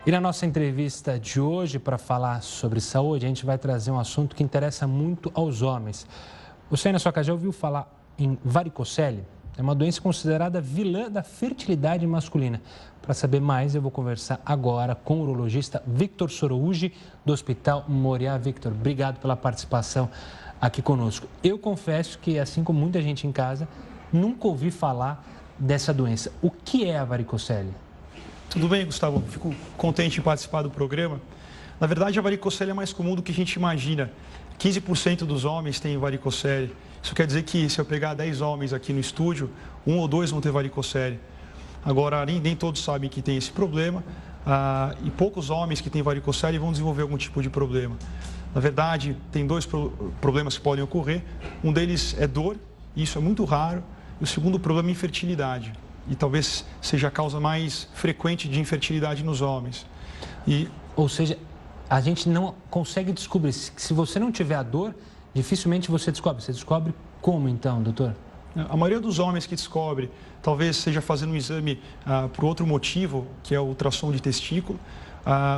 E na nossa entrevista de hoje, para falar sobre saúde, a gente vai trazer um assunto que interessa muito aos homens. Você aí na sua casa já ouviu falar em varicocele? É uma doença considerada vilã da fertilidade masculina. Para saber mais, eu vou conversar agora com o urologista Victor Sorougi, do Hospital Moriá. Victor, obrigado pela participação aqui conosco. Eu confesso que, assim como muita gente em casa, nunca ouvi falar dessa doença. O que é a varicocele? Tudo bem, Gustavo? Fico contente em participar do programa. Na verdade, a varicocele é mais comum do que a gente imagina. 15% dos homens têm varicocele. Isso quer dizer que, se eu pegar 10 homens aqui no estúdio, 1 ou 2 vão ter varicocele. Agora, nem todos sabem que tem esse problema e poucos homens que têm varicocele vão desenvolver algum tipo de problema. Na verdade, tem 2 problemas que podem ocorrer. Um deles é dor, e isso é muito raro. E o segundo problema é infertilidade. E talvez seja a causa mais frequente de infertilidade nos homens. Ou seja, a gente não consegue descobrir. Se você não tiver a dor, dificilmente você descobre. Você descobre como então, doutor? A maioria dos homens que descobre, talvez seja fazendo um exame por outro motivo, que é o ultrassom de testículo.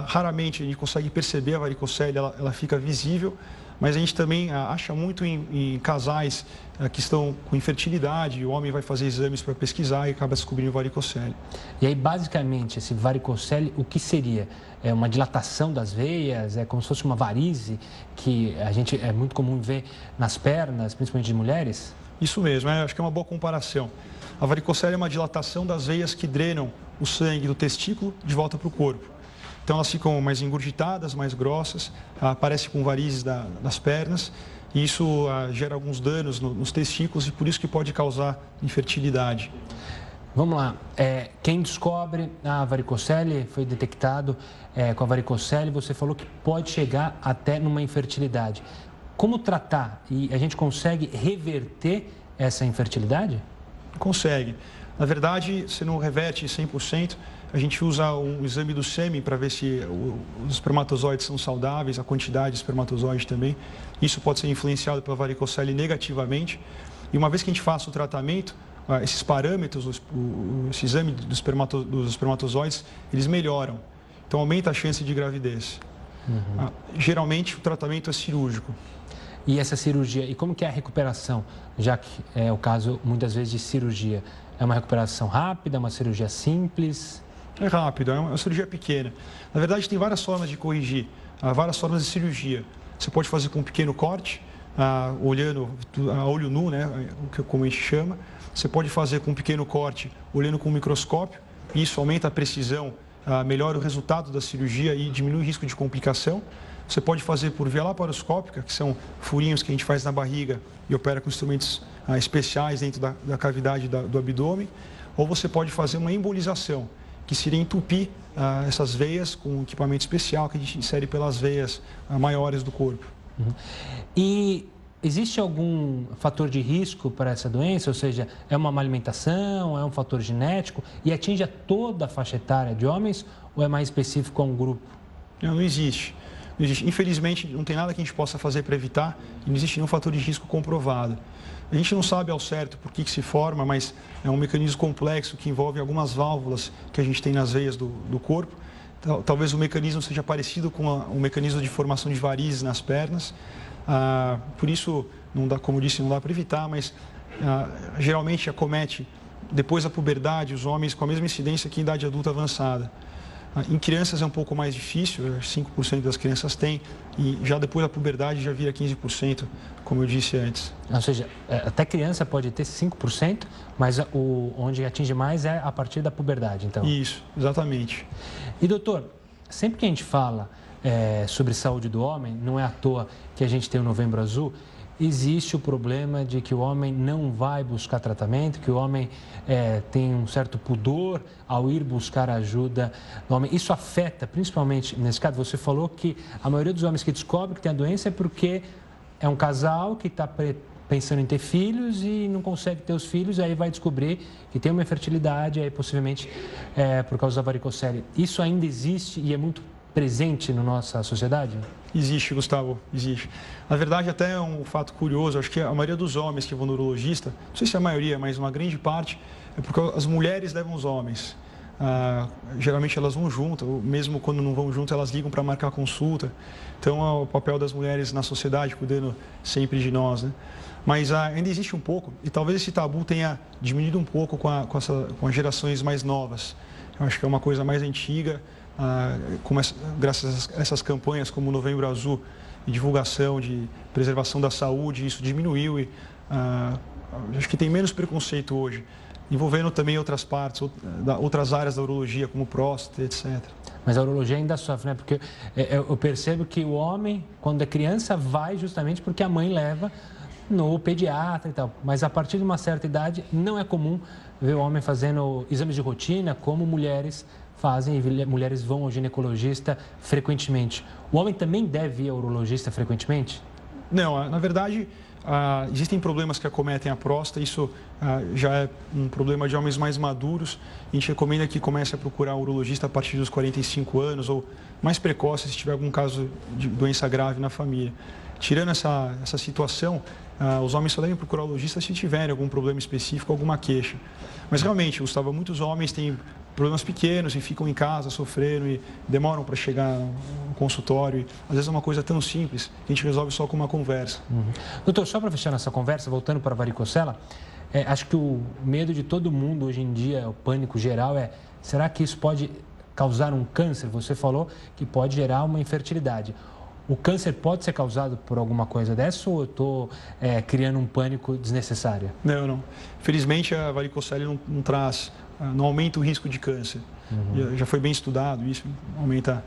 Raramente a gente consegue perceber a varicocele, ela fica visível. Mas a gente também acha muito em casais que estão com infertilidade, o homem vai fazer exames para pesquisar e acaba descobrindo varicocele. E aí, basicamente, esse varicocele, o que seria? É uma dilatação das veias? É como se fosse uma varize, que é muito comum ver nas pernas, principalmente de mulheres? Isso mesmo, acho que é uma boa comparação. A varicocele é uma dilatação das veias que drenam o sangue do testículo de volta para o corpo. Então, elas ficam mais engurgitadas, mais grossas, aparece com varizes das pernas, e isso gera alguns danos nos testículos e por isso que pode causar infertilidade. Vamos lá, quem descobre a varicocele, foi detectado com a varicocele, você falou que pode chegar até numa infertilidade. Como tratar? E a gente consegue reverter essa infertilidade? Consegue. Na verdade, você não reverte 100%. A gente usa um exame do sêmen para ver se os espermatozoides são saudáveis, a quantidade de espermatozoide também. Isso pode ser influenciado pela varicocele negativamente. E uma vez que a gente faça o tratamento, esses parâmetros, esse exame dos espermatozoides, eles melhoram. Então, aumenta a chance de gravidez. Geralmente, o tratamento é cirúrgico. E essa cirurgia, e como que é a recuperação? Já que é o caso, muitas vezes, de cirurgia. É uma recuperação rápida, uma cirurgia simples? É rápido, é uma cirurgia pequena. Na verdade, tem várias formas de corrigir, várias formas de cirurgia. Você pode fazer com um pequeno corte, olhando a olho nu, né, como a gente chama. Você pode fazer com um pequeno corte, olhando com um microscópio. Isso aumenta a precisão, melhora o resultado da cirurgia e diminui o risco de complicação. Você pode fazer por via laparoscópica, que são furinhos que a gente faz na barriga e opera com instrumentos especiais dentro da cavidade do abdômen. Ou você pode fazer uma embolização, que seria entupir essas veias com um equipamento especial que a gente insere pelas veias maiores do corpo. E existe algum fator de risco para essa doença? Ou seja, é uma má alimentação, é um fator genético e atinge a toda a faixa etária de homens ou é mais específico a um grupo? Não existe. Não existe. Infelizmente, não tem nada que a gente possa fazer para evitar e não existe nenhum fator de risco comprovado. A gente não sabe ao certo por que se forma, mas é um mecanismo complexo que envolve algumas válvulas que a gente tem nas veias do corpo. Talvez o mecanismo seja parecido com o mecanismo de formação de varizes nas pernas. Por isso, não dá, como eu disse, não dá para evitar, mas geralmente acomete depois da puberdade os homens com a mesma incidência que em idade adulta avançada. Em crianças é um pouco mais difícil, 5% das crianças têm, e já depois da puberdade já vira 15%, como eu disse antes. Ou seja, até criança pode ter 5%, mas onde atinge mais é a partir da puberdade, então. Isso, exatamente. E doutor, sempre que a gente fala sobre saúde do homem, não é à toa que a gente tem o Novembro Azul, existe o problema de que o homem não vai buscar tratamento, que o homem tem um certo pudor ao ir buscar ajuda do homem. Isso afeta, principalmente, nesse caso, você falou que a maioria dos homens que descobre que tem a doença é porque é um casal que está pensando em ter filhos e não consegue ter os filhos, aí vai descobrir que tem uma infertilidade, aí possivelmente por causa da varicocele. Isso ainda existe e é muito presente na nossa sociedade? Existe, Gustavo, existe. Na verdade, até é um fato curioso, acho que a maioria dos homens que vão no urologista, não sei se é a maioria, mas uma grande parte, é porque as mulheres levam os homens. geralmente elas vão juntas, ou mesmo quando não vão juntas, elas ligam para marcar consulta. Então, é o papel das mulheres na sociedade, cuidando sempre de nós, né? Mas ainda existe um pouco, e talvez esse tabu tenha diminuído um pouco com as gerações mais novas. Eu acho que é uma coisa mais antiga, graças a essas campanhas como o Novembro Azul, de divulgação, de preservação da saúde, isso diminuiu e acho que tem menos preconceito hoje, envolvendo também outras partes, outras áreas da urologia, como próstata, etc. Mas a urologia ainda sofre, né? Porque eu percebo que o homem, quando é criança, vai justamente porque a mãe leva no pediatra e tal. Mas a partir de uma certa idade, não é comum ver o homem fazendo exames de rotina, como mulheres fazem, e mulheres vão ao ginecologista frequentemente. O homem também deve ir ao urologista frequentemente? Não, na verdade, existem problemas que acometem a próstata, isso já é um problema de homens mais maduros. A gente recomenda que comece a procurar um urologista a partir dos 45 anos ou mais precoce, se tiver algum caso de doença grave na família. Tirando essa situação, os homens só devem procurar o urologista se tiverem algum problema específico, alguma queixa. Mas realmente, Gustavo, muitos homens têm problemas pequenos e ficam em casa sofrendo e demoram para chegar no consultório. E, às vezes é uma coisa tão simples que a gente resolve só com uma conversa. Doutor, só para fechar nossa conversa, voltando para a varicocela, acho que o medo de todo mundo hoje em dia, o pânico geral será que isso pode causar um câncer? Você falou que pode gerar uma infertilidade. O câncer pode ser causado por alguma coisa dessa ou eu estou criando um pânico desnecessário? Não. Felizmente, a varicocele não aumenta o risco de câncer. Já foi bem estudado, isso aumenta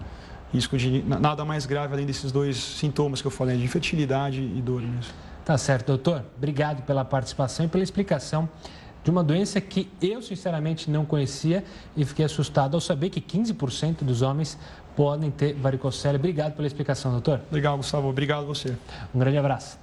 o risco de nada mais grave além desses dois sintomas que eu falei, de infertilidade e dor mesmo. Tá certo, doutor. Obrigado pela participação e pela explicação de uma doença que eu, sinceramente, não conhecia e fiquei assustado ao saber que 15% dos homens podem ter varicocele. Obrigado pela explicação, doutor. Legal, Gustavo. Obrigado a você. Um grande abraço.